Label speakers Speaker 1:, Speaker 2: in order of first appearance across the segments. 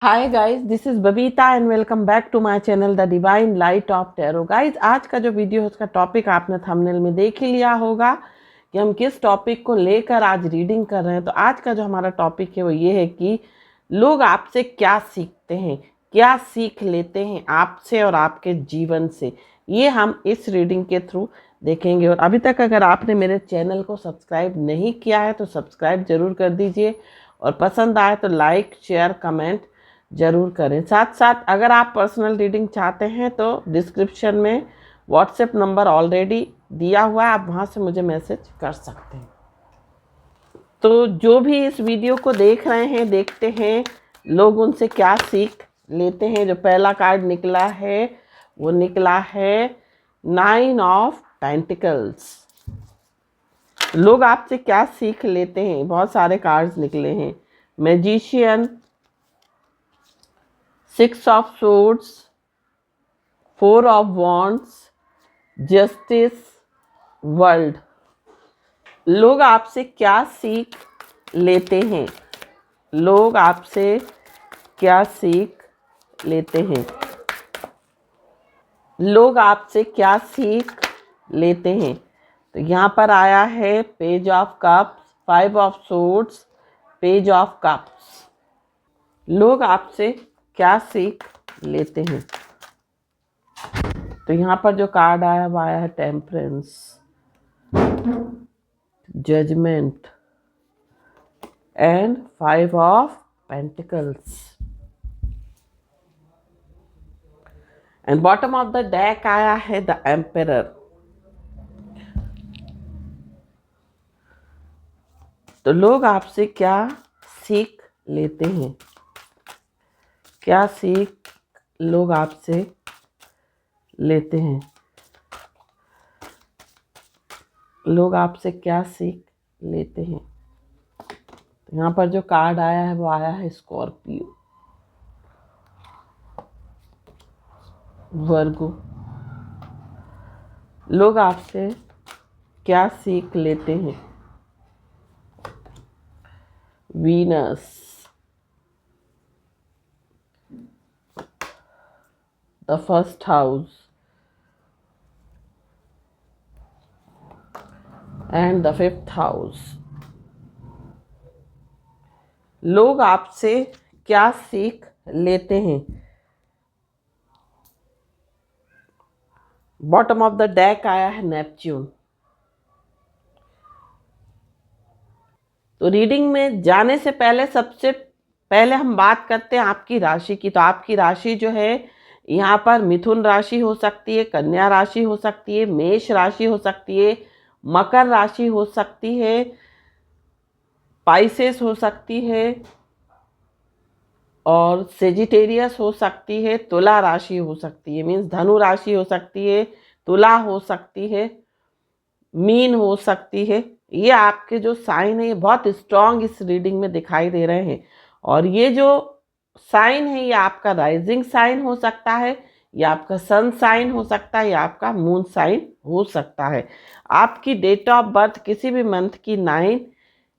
Speaker 1: Hi guys, this is Babita and welcome back to my channel the divine light of tarot. Guys, आज का जो video है उसका topic आपने थंबनेल में देख ही लिया होगा कि हम किस टॉपिक को लेकर आज रीडिंग कर रहे हैं। तो आज का जो हमारा टॉपिक है वो ये है कि लोग आपसे क्या सीखते हैं, क्या सीख लेते हैं आपसे और आपके जीवन से। ये हम इस रीडिंग के थ्रू देखेंगे। और अभी तक अगर आपने मेरे चैनल को सब्सक्राइब नहीं किया है तो सब्सक्राइब जरूर कर दीजिए, और पसंद आए तो लाइक शेयर कमेंट ज़रूर करें। साथ साथ अगर आप पर्सनल रीडिंग चाहते हैं तो डिस्क्रिप्शन में व्हाट्सएप नंबर ऑलरेडी दिया हुआ है, आप वहाँ से मुझे मैसेज कर सकते हैं। तो जो भी इस वीडियो को देख रहे हैं, देखते हैं लोग उनसे क्या सीख लेते हैं। जो पहला कार्ड निकला है वो निकला है 9 ऑफ पेंटिकल्स। लोग आपसे क्या सीख लेते हैं, बहुत सारे कार्ड्स निकले हैं। Magician, 6 of swords, 4 of wands, justice, world. लोग आपसे क्या सीख लेते हैं, लोग आपसे क्या सीख लेते हैं, लोग आपसे क्या सीख लेते हैं। तो यहाँ पर आया है page of cups, 5 of swords, page of cups. लोग आपसे क्या सीख लेते हैं। तो यहाँ पर जो कार्ड आया वो आया है temperance, judgement and 5 of pentacles. And bottom of the deck आया है द एम्परर। तो लोग आपसे क्या सीख लेते हैं, क्या सीख लोग आपसे लेते हैं, लोग आपसे क्या सीख लेते हैं। तो यहाँ पर जो कार्ड आया है वो आया है स्कॉर्पियो, वर्गो। लोग आपसे क्या सीख लेते हैं, Venus, the first house and the 5th house. लोग आपसे क्या सीख लेते हैं। बॉटम ऑफ द डेक आया है नेपच्यून। तो रीडिंग में जाने से पहले सबसे पहले हम बात करते हैं आपकी राशि की। तो आपकी राशि जो है यहाँ पर मिथुन राशि हो सकती है, कन्या राशि हो सकती है, मेष राशि हो सकती है, मकर राशि हो सकती है, पाइसेस हो सकती है, और सेजिटेरियस हो सकती है, तुला राशि हो सकती है, मीन्स धनु राशि हो सकती है, तुला हो सकती है, मीन हो सकती है। ये आपके जो साइन है ये बहुत स्ट्रांग इस रीडिंग में दिखाई दे रहे हैं। और ये जो साइन है ये आपका राइजिंग साइन हो सकता है, या आपका सन साइन हो सकता है, या आपका मून साइन हो सकता है। आपकी डेट ऑफ बर्थ किसी भी मंथ की 9,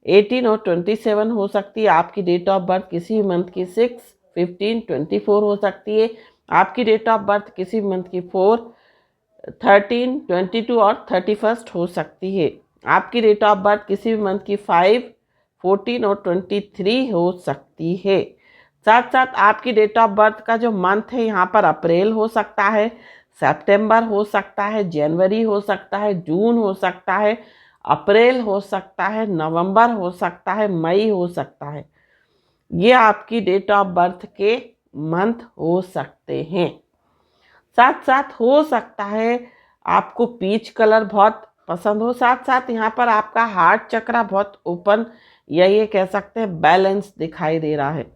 Speaker 1: 18 और 27 हो सकती है। आपकी डेट ऑफ बर्थ किसी भी मंथ की 6, 15, 24 हो सकती है। आपकी डेट ऑफ बर्थ किसी भी मंथ की 4, 13, 22 और 31 हो सकती है। आपकी डेट ऑफ बर्थ किसी भी मंथ की 5, 14 और 23 हो सकती है। साथ साथ आपकी डेट ऑफ बर्थ का जो मंथ है यहाँ पर अप्रैल हो सकता है, सितंबर हो सकता है, जनवरी हो सकता है, जून हो सकता है, अप्रैल हो सकता है, नवंबर हो सकता है, मई हो सकता है। ये आपकी डेट ऑफ बर्थ के मंथ हो सकते हैं। साथ साथ हो सकता है आपको पीच कलर बहुत पसंद हो। साथ साथ यहाँ पर आपका हार्ट चक्रा बहुत ओपन, या ये कह सकते हैं बैलेंस दिखाई दे रहा है।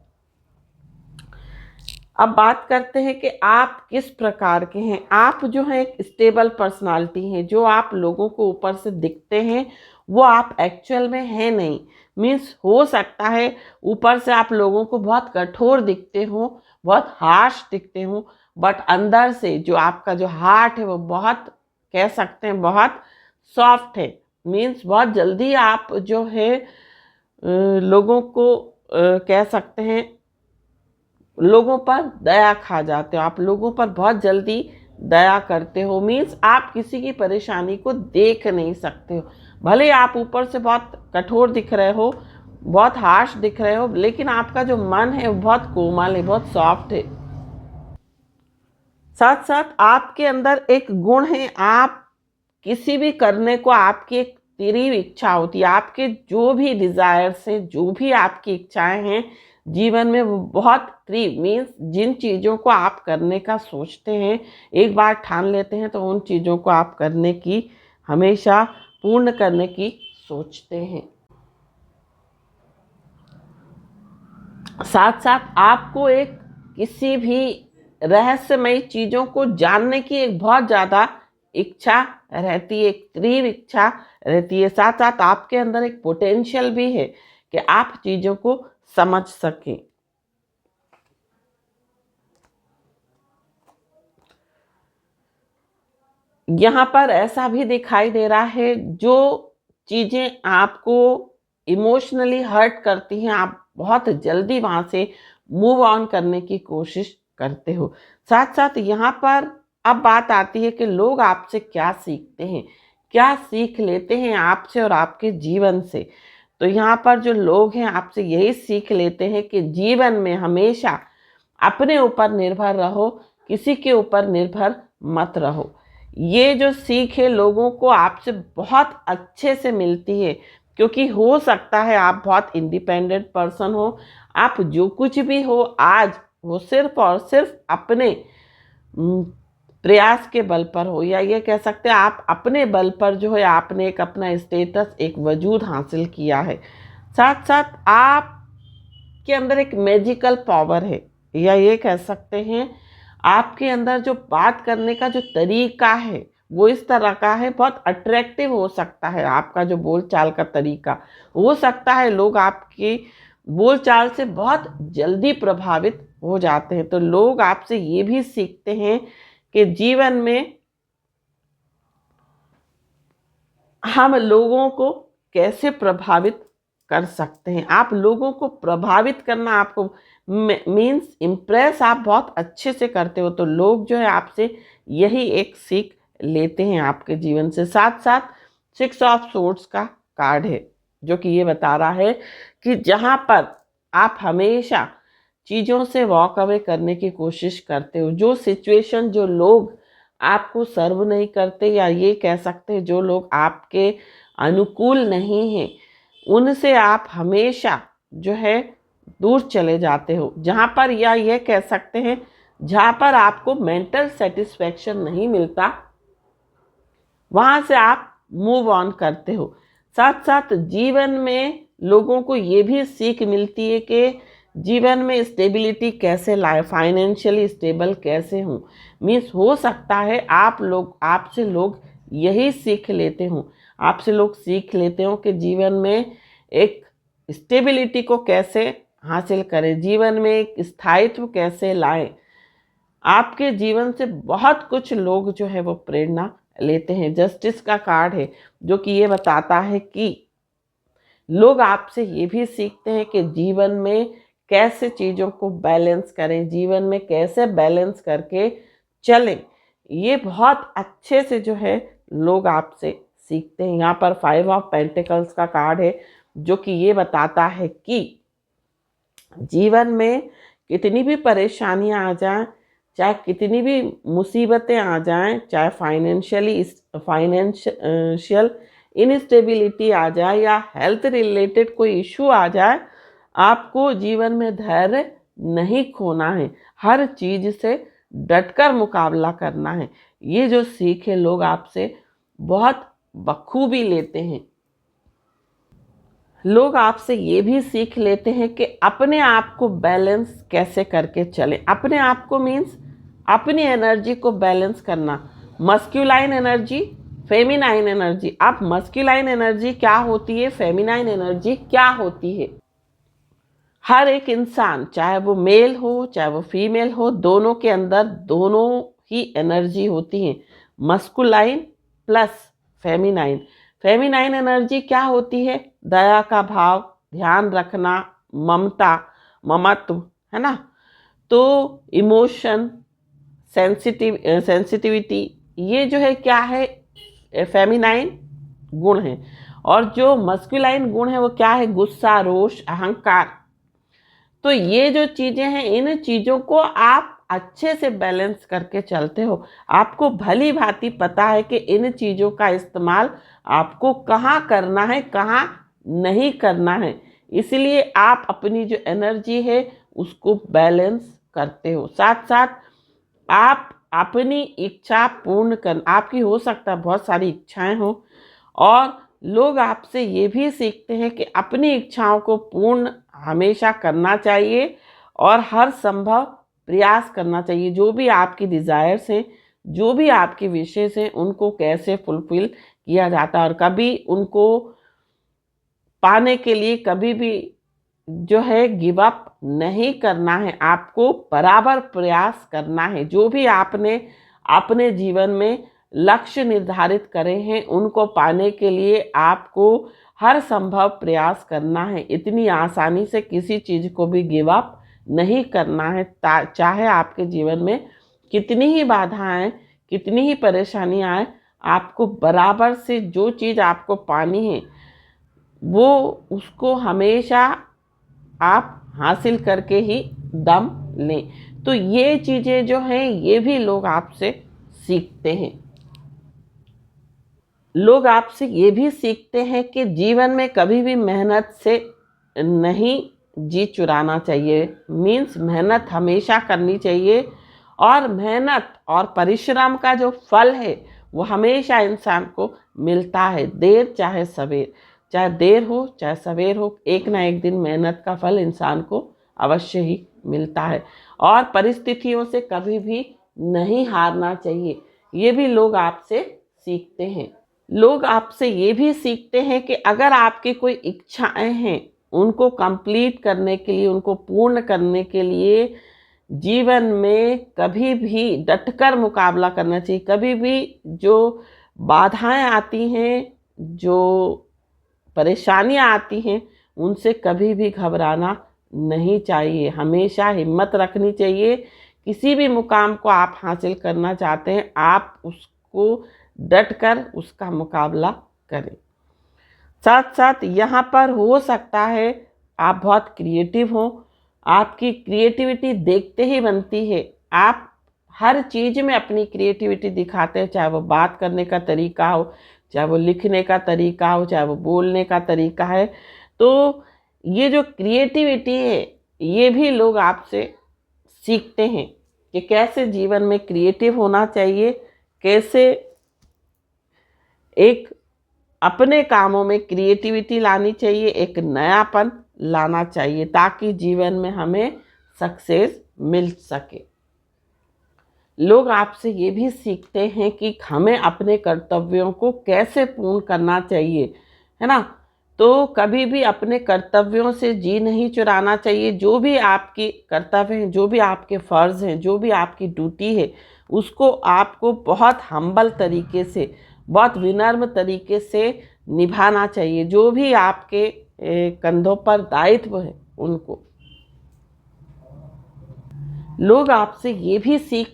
Speaker 1: अब बात करते हैं कि आप किस प्रकार के हैं। आप जो है एक स्टेबल पर्सनालिटी हैं। जो आप लोगों को ऊपर से दिखते हैं वो आप एक्चुअल में हैं नहीं। मीन्स हो सकता है ऊपर से आप लोगों को बहुत कठोर दिखते हो, बहुत हार्श दिखते हो, बट अंदर से जो आपका जो हार्ट है वो बहुत, कह सकते हैं बहुत सॉफ्ट है। मीन्स बहुत जल्दी आप जो है लोगों को कह सकते हैं लोगों पर दया खा जाते हो, आप लोगों पर बहुत जल्दी दया करते हो। मीन्स आप किसी की परेशानी को देख नहीं सकते हो। भले आप ऊपर से बहुत कठोर दिख रहे हो, बहुत हार्श दिख रहे हो, लेकिन आपका जो मन है वो बहुत कोमल है, बहुत सॉफ्ट है। साथ साथ आपके अंदर एक गुण है, आप किसी भी करने को आपकी एक तीव्र इच्छा होती है। आपके जो भी डिजायर्स हैं, जो भी आपकी इच्छाएं हैं जीवन में, वो बहुत तीव्र मीन्स जिन चीज़ों को आप करने का सोचते हैं, एक बार ठान लेते हैं, तो उन चीज़ों को आप करने की, हमेशा पूर्ण करने की सोचते हैं। साथ साथ आपको एक किसी भी रहस्यमय चीज़ों को जानने की एक बहुत ज़्यादा इच्छा रहती है, एक तीव्र इच्छा रहती है। साथ साथ आपके अंदर एक पोटेंशियल भी है कि आप चीज़ों को समझ सकें। यहाँ पर ऐसा भी दिखाई दे रहा है, जो चीज़ें आपको इमोशनली हर्ट करती हैं, आप बहुत जल्दी वहाँ से मूव ऑन करने की कोशिश करते हो। साथ साथ यहाँ पर अब बात आती है कि लोग आपसे क्या सीखते हैं, क्या सीख लेते हैं आपसे और आपके जीवन से। तो यहाँ पर जो लोग हैं आपसे यही सीख लेते हैं कि जीवन में हमेशा अपने ऊपर निर्भर रहो, किसी के ऊपर निर्भर मत रहो। ये जो सीख है लोगों को आपसे बहुत अच्छे से मिलती है, क्योंकि हो सकता है आप बहुत इंडिपेंडेंट पर्सन हो, आप जो कुछ भी हो आज वो सिर्फ और सिर्फ अपने प्रयास के बल पर हो, या ये कह सकते हैं आप अपने बल पर जो है आपने एक अपना स्टेटस, एक वजूद हासिल किया है। साथ साथ आप के अंदर एक मैजिकल पावर है, या ये कह सकते हैं आपके अंदर जो बात करने का जो तरीका है वो इस तरह का है, बहुत अट्रैक्टिव हो सकता है आपका जो बोलचाल का तरीका। हो सकता है लोग आपकी बोलचाल से बहुत जल्दी प्रभावित हो जाते हैं। तो लोग आपसे ये भी सीखते हैं कि जीवन में हम लोगों को कैसे प्रभावित कर सकते हैं। आप लोगों को प्रभावित करना, आपको मीन्स इम्प्रेस आप बहुत अच्छे से करते हो, तो लोग जो है आपसे यही एक सीख लेते हैं आपके जीवन से। साथ साथ 6 ऑफ सोर्ड्स का कार्ड है, जो कि ये बता रहा है कि जहाँ पर आप हमेशा चीज़ों से वॉक अवे करने की कोशिश करते हो, जो सिचुएशन, जो लोग आपको सर्व नहीं करते, या ये कह सकते हैं जो लोग आपके अनुकूल नहीं हैं, उनसे आप हमेशा जो है दूर चले जाते हो। जहाँ पर, या ये कह सकते हैं जहाँ पर आपको मेंटल सेटिस्फैक्शन नहीं मिलता, वहाँ से आप मूव ऑन करते हो। साथ साथ जीवन में लोगों को ये भी सीख मिलती है कि जीवन में स्टेबिलिटी कैसे लाए, फाइनेंशियली स्टेबल कैसे हूँ। मीन्स हो सकता है आपसे लोग यही सीख लेते हों, आपसे लोग सीख लेते हो कि जीवन में एक स्टेबिलिटी को कैसे हासिल करें, जीवन में एक स्थायित्व कैसे लाएं। आपके जीवन से बहुत कुछ लोग जो है वो प्रेरणा लेते हैं। जस्टिस का कार्ड है, जो कि ये बताता है कि लोग आपसे ये भी सीखते हैं कि जीवन में कैसे चीज़ों को बैलेंस करें, जीवन में कैसे बैलेंस करके चलें। ये बहुत अच्छे से जो है लोग आपसे सीखते हैं। यहाँ पर 5 ऑफ पेंटिकल्स का कार्ड है, जो कि ये बताता है कि जीवन में कितनी भी परेशानियां आ जाएं, चाहे कितनी भी मुसीबतें आ जाएं, चाहे फाइनेंशियल इनस्टेबिलिटी आ जाए, या हेल्थ रिलेटेड कोई इशू आ जाए, आपको जीवन में धैर्य नहीं खोना है, हर चीज़ से डटकर मुकाबला करना है। ये जो सीख है लोग आपसे बहुत बखूबी लेते हैं। लोग आपसे ये भी सीख लेते हैं कि अपने आप को बैलेंस कैसे करके चलें। अपने आप को मीन्स अपनी एनर्जी को बैलेंस करना, मस्क्यूलाइन एनर्जी, फेमिनाइन एनर्जी। अब मस्क्यूलाइन एनर्जी क्या होती है, फेमिनाइन एनर्जी क्या होती है। हर एक इंसान, चाहे वो मेल हो चाहे वो फीमेल हो, दोनों के अंदर दोनों ही एनर्जी होती हैं, masculine plus feminine. Feminine energy क्या होती है, दया का भाव, ध्यान रखना, ममता, ममत्व, है ना। तो इमोशन, सेंसिटिविटी, ये जो है क्या है, फेमिनाइन गुण है। और जो मस्कुलाइन गुण है वो क्या है, गुस्सा, रोष, अहंकार। तो ये जो चीजें हैं, इन चीजों को आप अच्छे से बैलेंस करके चलते हो। आपको भली भांति पता है कि इन चीजों का इस्तेमाल आपको कहाँ करना है, कहाँ नहीं करना है। इसलिए आप अपनी जो एनर्जी है उसको बैलेंस करते हो। साथ साथ आप अपनी इच्छा पूर्ण कर, आपकी हो सकता है बहुत सारी इच्छाएं हो, और लोग आपसे ये भी सीखते हैं कि अपनी इच्छाओं को पूर्ण हमेशा करना चाहिए और हर संभव प्रयास करना चाहिए। जो भी आपकी डिज़ायर्स हैं, जो भी आपकी विशेष हैं, उनको कैसे फुलफिल किया जाता है, और कभी उनको पाने के लिए कभी भी जो है गिव अप नहीं करना है। आपको बराबर प्रयास करना है। जो भी आपने अपने जीवन में लक्ष्य निर्धारित करे हैं, उनको पाने के लिए आपको हर संभव प्रयास करना है। इतनी आसानी से किसी चीज़ को भी गिव अप नहीं करना है। चाहे आपके जीवन में कितनी ही बाधाएं, कितनी ही परेशानियां आए, आपको बराबर से जो चीज़ आपको पानी है वो उसको हमेशा आप हासिल करके ही दम लें। तो ये चीज़ें जो हैं ये भी लोग आपसे सीखते हैं। लोग आपसे ये भी सीखते हैं कि जीवन में कभी भी मेहनत से नहीं जी चुराना चाहिए। मीन्स मेहनत हमेशा करनी चाहिए, और मेहनत और परिश्रम का जो फल है वो हमेशा इंसान को मिलता है, देर चाहे सवेर। चाहे देर हो चाहे सवेर हो, एक ना एक दिन मेहनत का फल इंसान को अवश्य ही मिलता है। और परिस्थितियों से कभी भी नहीं हारना चाहिए। ये भी लोग आपसे सीखते हैं। लोग आपसे ये भी सीखते हैं कि अगर आपकी कोई इच्छाएं हैं, उनको कंप्लीट करने के लिए, उनको पूर्ण करने के लिए जीवन में कभी भी डटकर मुकाबला करना चाहिए। कभी भी जो बाधाएं आती हैं, जो परेशानियां आती हैं, उनसे कभी भी घबराना नहीं चाहिए। हमेशा हिम्मत रखनी चाहिए। किसी भी मुकाम को आप हासिल करना चाहते हैं, आप उसको डटकर उसका मुकाबला करें। साथ साथ यहाँ पर हो सकता है आप बहुत क्रिएटिव हो, आपकी क्रिएटिविटी देखते ही बनती है। आप हर चीज़ में अपनी क्रिएटिविटी दिखाते हैं, चाहे वो बात करने का तरीका हो, चाहे वो लिखने का तरीका हो, चाहे वो बोलने का तरीका है। तो ये जो क्रिएटिविटी है ये भी लोग आपसे सीखते हैं कि कैसे जीवन में क्रिएटिव होना चाहिए, कैसे एक अपने कामों में क्रिएटिविटी लानी चाहिए, एक नयापन लाना चाहिए, ताकि जीवन में हमें सक्सेस मिल सके। लोग आपसे ये भी सीखते हैं कि हमें अपने कर्तव्यों को कैसे पूर्ण करना चाहिए, है ना। तो कभी भी अपने कर्तव्यों से जी नहीं चुराना चाहिए। जो भी आपके कर्तव्य हैं, जो भी आपके फ़र्ज़ हैं, जो भी आपकी ड्यूटी है, उसको आपको बहुत हम्बल तरीके से, बहुत विनम्र तरीके से निभाना चाहिए। जो भी आपके कंधों पर दायित्व है उनको। लोग आपसे ये भी सीख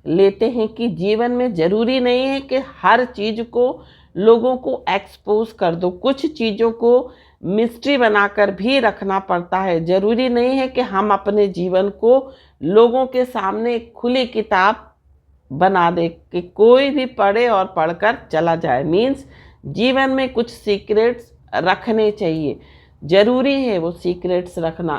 Speaker 1: लेते हैं कि जीवन में ज़रूरी नहीं है कि हर चीज़ को लोगों को एक्सपोज कर दो। कुछ चीज़ों को मिस्ट्री बनाकर भी रखना पड़ता है। ज़रूरी नहीं है कि हम अपने जीवन को लोगों के सामने खुली किताब बना दे कि कोई भी पढ़े और पढ़कर चला जाए। मीन्स जीवन में कुछ सीक्रेट्स रखने चाहिए। ज़रूरी है वो सीक्रेट्स रखना।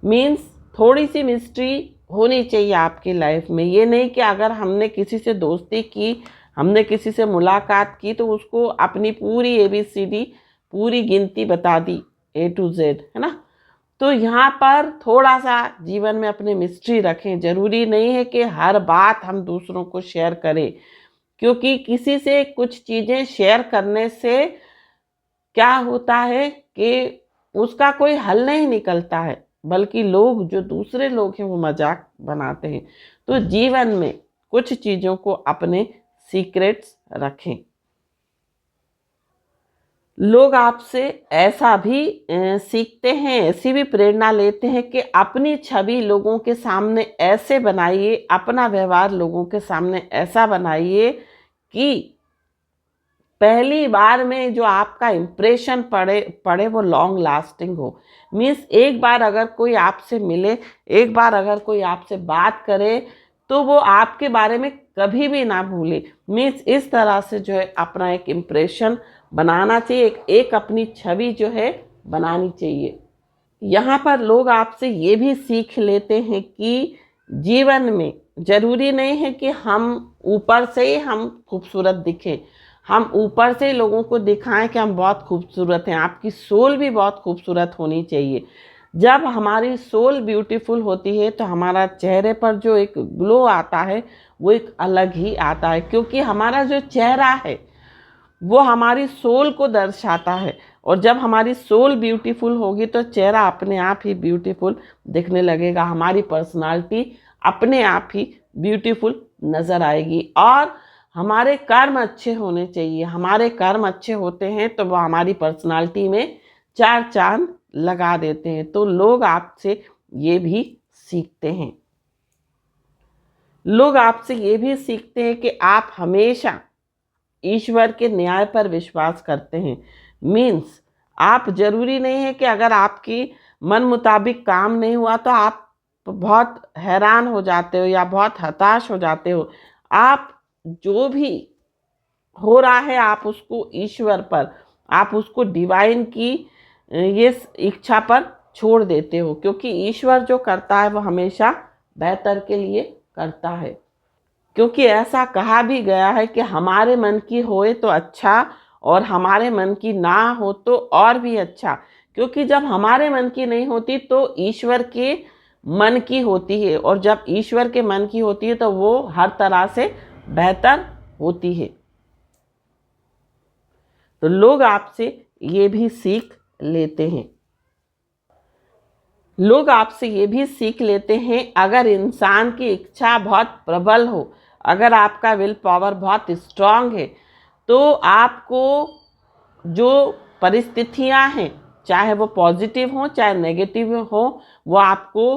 Speaker 1: मीन्स थोड़ी सी मिस्ट्री होनी चाहिए आपकी लाइफ में। ये नहीं कि अगर हमने किसी से दोस्ती की, हमने किसी से मुलाकात की, तो उसको अपनी पूरी ABCD पूरी गिनती बता दी A to Z, है ना। तो यहाँ पर थोड़ा सा जीवन में अपने मिस्ट्री रखें। ज़रूरी नहीं है कि हर बात हम दूसरों को शेयर करें, क्योंकि किसी से कुछ चीज़ें शेयर करने से क्या होता है कि उसका कोई हल नहीं निकलता है, बल्कि लोग, जो दूसरे लोग हैं, वो मजाक बनाते हैं। तो जीवन में कुछ चीज़ों को अपने सीक्रेट्स रखें। लोग आपसे ऐसा भी सीखते हैं, ऐसी भी प्रेरणा लेते हैं कि अपनी छवि लोगों के सामने ऐसे बनाइए, अपना व्यवहार लोगों के सामने ऐसा बनाइए कि पहली बार में जो आपका इम्प्रेशन पड़े पड़े वो लॉन्ग लास्टिंग हो। मीन्स एक बार अगर कोई आपसे मिले, एक बार अगर कोई आपसे बात करे, तो वो आपके बारे में कभी भी ना भूले। मीन्स इस तरह से जो है अपना एक इम्प्रेशन बनाना चाहिए, एक अपनी छवि जो है बनानी चाहिए। यहाँ पर लोग आपसे ये भी सीख लेते हैं कि जीवन में जरूरी नहीं है कि हम ऊपर से ही हम खूबसूरत दिखें, हम ऊपर से लोगों को दिखाएं कि हम बहुत खूबसूरत हैं। आपकी सोल भी बहुत खूबसूरत होनी चाहिए। जब हमारी सोल ब्यूटीफुल होती है तो हमारा चेहरे पर जो एक ग्लो आता है वो एक अलग ही आता है, क्योंकि हमारा जो चेहरा है वो हमारी सोल को दर्शाता है। और जब हमारी सोल ब्यूटीफुल होगी तो चेहरा अपने आप ही ब्यूटीफुल दिखने लगेगा, हमारी पर्सनालिटी अपने आप ही ब्यूटीफुल नज़र आएगी। और हमारे कर्म अच्छे होने चाहिए। हमारे कर्म अच्छे होते हैं तो वो हमारी पर्सनालिटी में चार चांद लगा देते हैं। तो लोग आपसे ये भी सीखते हैं। लोग आपसे ये भी सीखते हैं कि आप हमेशा ईश्वर के न्याय पर विश्वास करते हैं। मीन्स आप जरूरी नहीं है कि अगर आपकी मन मुताबिक काम नहीं हुआ तो आप बहुत हैरान हो जाते हो या बहुत हताश हो जाते हो। आप जो भी हो रहा है आप उसको ईश्वर पर, आप उसको डिवाइन की ये इच्छा पर छोड़ देते हो, क्योंकि ईश्वर जो करता है वो हमेशा बेहतर के लिए करता है। क्योंकि ऐसा कहा भी गया है कि हमारे मन की होए तो अच्छा और हमारे मन की ना हो तो और भी अच्छा। क्योंकि जब हमारे मन की नहीं होती तो ईश्वर के मन की होती है, और जब ईश्वर के मन की होती है तो वो हर तरह से बेहतर होती है। तो लोग आपसे ये भी सीख लेते हैं। लोग आपसे ये भी सीख लेते हैं, अगर इंसान की इच्छा बहुत प्रबल हो, अगर आपका विल पावर बहुत स्ट्रांग है, तो आपको जो परिस्थितियां हैं, चाहे वो पॉजिटिव हो चाहे नेगेटिव हो, वो आपको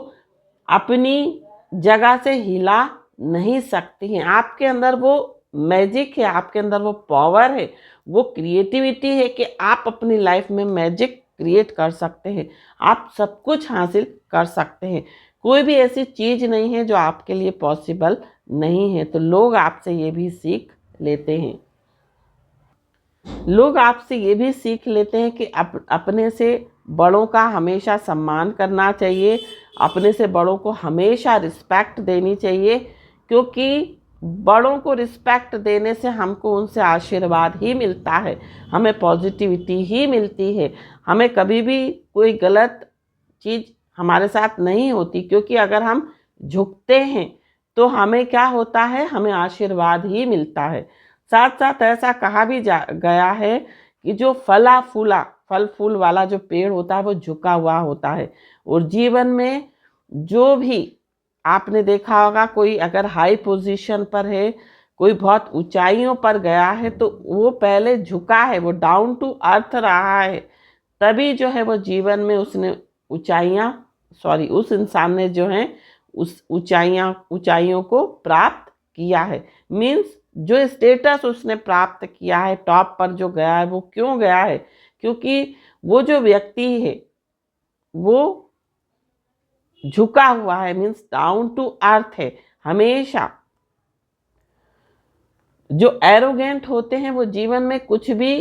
Speaker 1: अपनी जगह से हिला नहीं सकती हैं। आपके अंदर वो मैजिक है, आपके अंदर वो पावर है, वो क्रिएटिविटी है कि आप अपनी लाइफ में मैजिक क्रिएट कर सकते हैं। आप सब कुछ हासिल कर सकते हैं। कोई भी ऐसी चीज़ नहीं है जो आपके लिए पॉसिबल नहीं है। तो लोग आपसे ये भी सीख लेते हैं। लोग आपसे ये भी सीख लेते हैं कि अपने से बड़ों का हमेशा सम्मान करना चाहिए, अपने से बड़ों को हमेशा रिस्पेक्ट देनी चाहिए। क्योंकि बड़ों को रिस्पेक्ट देने से हमको उनसे आशीर्वाद ही मिलता है, हमें पॉजिटिविटी ही मिलती है। हमें कभी भी कोई गलत चीज़ हमारे साथ नहीं होती, क्योंकि अगर हम झुकते हैं तो हमें क्या होता है, हमें आशीर्वाद ही मिलता है। साथ साथ ऐसा कहा भी गया है कि जो फल फूल वाला जो पेड़ होता है वो झुका हुआ होता है। और जीवन में जो भी आपने देखा होगा, कोई अगर हाई पोजीशन पर है, कोई बहुत ऊंचाइयों पर गया है, तो वो पहले झुका है, वो डाउन टू अर्थ रहा है, तभी जो है वो जीवन में उसने उस इंसान ने जो है उस ऊंचाइयों को प्राप्त किया है। मीन्स जो स्टेटस उसने प्राप्त किया है, टॉप पर जो गया है, वो क्यों गया है, क्योंकि वो जो व्यक्ति है वो झुका हुआ है, मीन्स डाउन टू अर्थ है। हमेशा जो एरोगेंट होते हैं वो जीवन में कुछ भी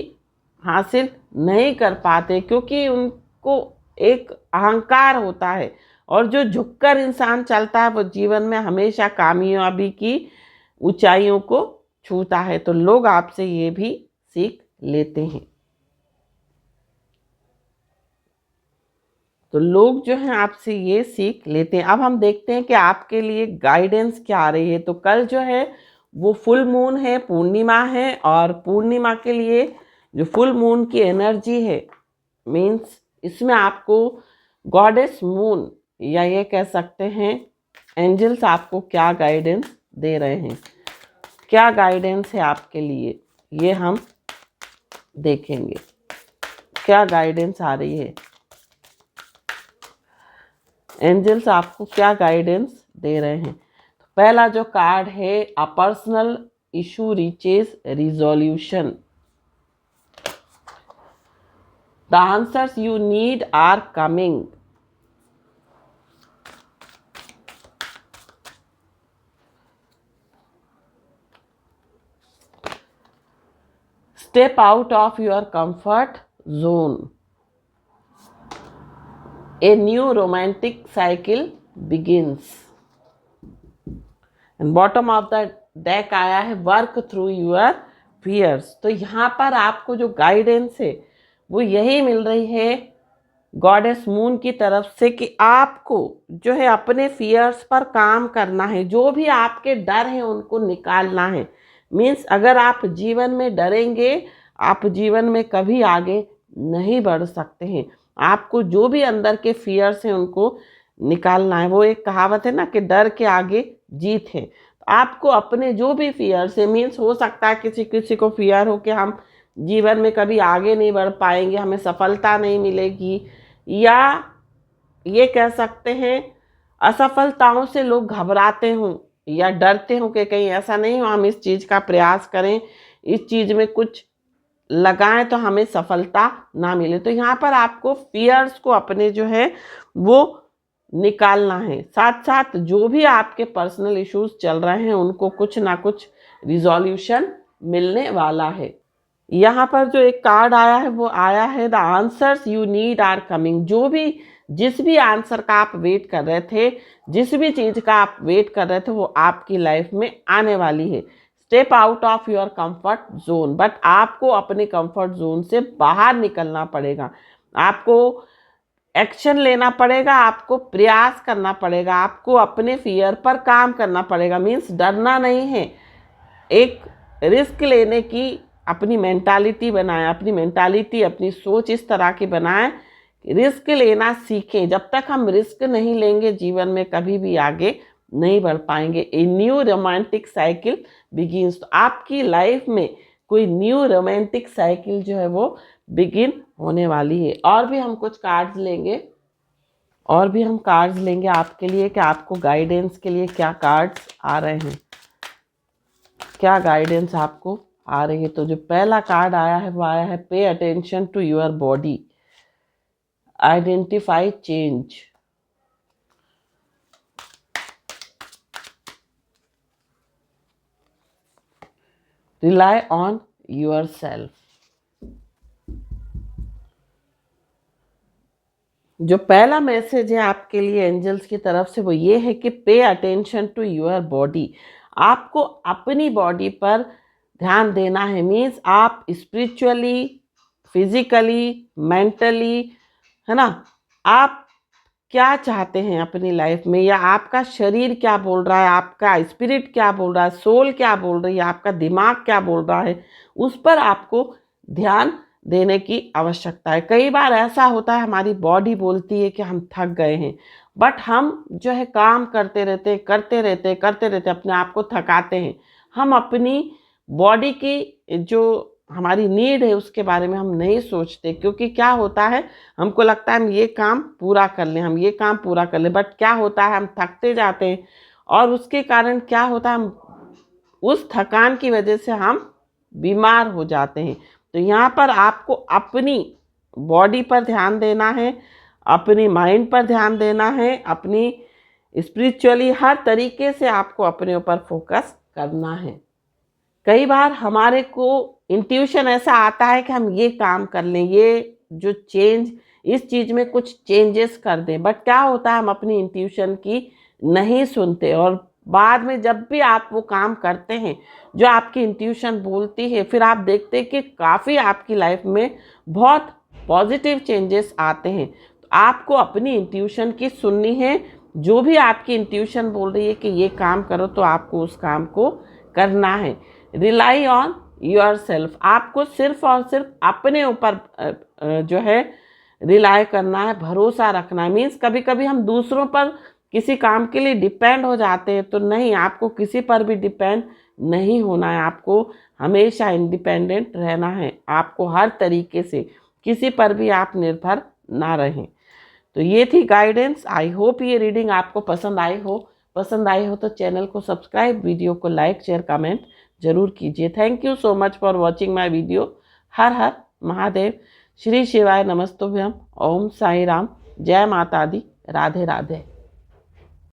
Speaker 1: हासिल नहीं कर पाते, क्योंकि उनको एक अहंकार होता है। और जो झुककर इंसान चलता है वो जीवन में हमेशा कामयाबी की ऊंचाइयों को छूता है। तो लोग आपसे ये भी सीख लेते हैं। तो लोग जो हैं आपसे ये सीख लेते हैं। अब हम देखते हैं कि आपके लिए गाइडेंस क्या आ रही है। तो कल जो है वो फुल मून है, पूर्णिमा है, और पूर्णिमा के लिए जो फुल मून की एनर्जी है, मीन्स इसमें आपको गॉडेस मून या ये कह सकते हैं एंजल्स आपको क्या गाइडेंस दे रहे हैं, क्या गाइडेंस है आपके लिए, ये हम देखेंगे। क्या गाइडेंस आ रही है, एंजल्स आपको क्या गाइडेंस दे रहे हैं। तो पहला जो कार्ड है, a personal issue reaches resolution, the answers you need are coming, step out of your comfort zone, a new romantic cycle begins, and bottom of the deck आया है work through your fears। तो यहाँ पर आपको जो guidance है वो यही मिल रही है गॉडेस मून की तरफ से कि आपको जो है अपने फियर्स पर काम करना है, जो भी आपके डर हैं उनको निकालना है। मीन्स अगर आप जीवन में डरेंगे आप जीवन में कभी आगे नहीं बढ़ सकते हैं। आपको जो भी अंदर के फियर्स हैं उनको निकालना है। वो एक कहावत है ना कि डर के आगे जीत है। तो आपको अपने जो भी फियर्स है, मीन्स हो सकता है किसी किसी को फियर हो कि हम जीवन में कभी आगे नहीं बढ़ पाएंगे, हमें सफलता नहीं मिलेगी, या ये कह सकते हैं असफलताओं से लोग घबराते हों या डरते हों कि कहीं ऐसा नहीं हो हम इस चीज़ का प्रयास करें, इस चीज़ में कुछ लगाएं तो हमें सफलता ना मिले। तो यहाँ पर आपको फियर्स को अपने जो है वो निकालना है। साथ साथ जो भी आपके पर्सनल इश्यूज चल रहे हैं उनको कुछ ना कुछ रिजोल्यूशन मिलने वाला है। यहाँ पर जो एक कार्ड आया है वो आया है the answers you need are coming. जिस भी आंसर का आप वेट कर रहे थे, जिस भी चीज़ का आप वेट कर रहे थे वो आपकी लाइफ में आने वाली है। Step out of your comfort zone, but आपको अपने कंफर्ट जोन से बाहर निकलना पड़ेगा, आपको एक्शन लेना पड़ेगा, आपको प्रयास करना पड़ेगा, आपको अपने फियर पर काम करना पड़ेगा। मीन्स डरना नहीं है, एक रिस्क लेने की अपनी मेंटालिटी बनाएं, अपनी सोच इस तरह की बनाएं, रिस्क लेना सीखें। जब तक हम रिस्क नहीं लेंगे जीवन में कभी भी आगे नहीं बढ़ पाएंगे। A new romantic cycle begins, तो आपकी लाइफ में कोई न्यू रोमांटिक साइकिल जो है वो बिगिन होने वाली है। और भी हम कुछ कार्ड्स लेंगे आपके लिए कि आपको गाइडेंस के लिए क्या कार्ड्स आ रहे हैं, क्या गाइडेंस आपको आ रही है। तो जो पहला कार्ड आया है वो आया है pay attention to your body, identify change, rely on your self. जो पहला मैसेज है आपके लिए एंजल्स की तरफ से वो ये है कि पे अटेंशन टू योर बॉडी, आपको अपनी बॉडी पर ध्यान देना है। मीन्स आप स्पिरिचुअली, फिजिकली, मेंटली, है ना, आप क्या चाहते हैं अपनी लाइफ में, या आपका शरीर क्या बोल रहा है, आपका स्पिरिट क्या बोल रहा है, सोल क्या बोल रही है, आपका दिमाग क्या बोल रहा है, उस पर आपको ध्यान देने की आवश्यकता है। कई बार ऐसा होता है हमारी बॉडी बोलती है कि हम थक गए हैं, बट हम जो है काम करते रहते अपने आप को थकाते हैं। हम अपनी बॉडी की जो हमारी नीड है उसके बारे में हम नहीं सोचते, क्योंकि क्या होता है हमको लगता है हम ये काम पूरा कर लें, बट क्या होता है हम थकते जाते हैं और उसके कारण क्या होता है हम उस थकान की वजह से हम बीमार हो जाते हैं। तो यहाँ पर आपको अपनी बॉडी पर ध्यान देना है, अपनी माइंड पर ध्यान देना है, अपनी स्पिरिचुअली हर तरीके से आपको अपने ऊपर फोकस करना है। कई बार हमारे को इंट्यूशन ऐसा आता है कि हम ये काम कर लें, ये जो चेंज, इस चीज़ में कुछ चेंजेस कर दें, बट क्या होता है हम अपनी इंट्यूशन की नहीं सुनते और बाद में जब भी आप वो काम करते हैं जो आपकी इंट्यूशन बोलती है, फिर आप देखते हैं कि काफ़ी आपकी लाइफ में बहुत पॉजिटिव चेंजेस आते हैं। तो आपको अपनी इंट्यूशन की सुननी है, जो भी आपकी इंट्यूशन बोल रही है कि ये काम करो तो आपको उस काम को करना है। रिलाई ऑन योर सेल्फ, आपको सिर्फ और सिर्फ अपने ऊपर जो है रिलाई करना है, भरोसा रखना है। मीन्स कभी कभी हम दूसरों पर किसी काम के लिए डिपेंड हो जाते हैं, तो नहीं, आपको किसी पर भी डिपेंड नहीं होना है, आपको हमेशा इंडिपेंडेंट रहना है। आपको हर तरीके से किसी पर भी आप निर्भर ना रहें। तो ये थी गाइडेंस। आई होप ये रीडिंग आपको पसंद आई हो तो चैनल को सब्सक्राइब, वीडियो को लाइक, शेयर, कमेंट जरूर कीजिए। Thank you so much for watching my video. हर हर महादेव। श्री शिवाय नमस्तुभ्यम। ओम साई राम। जय माता दी। राधे राधे।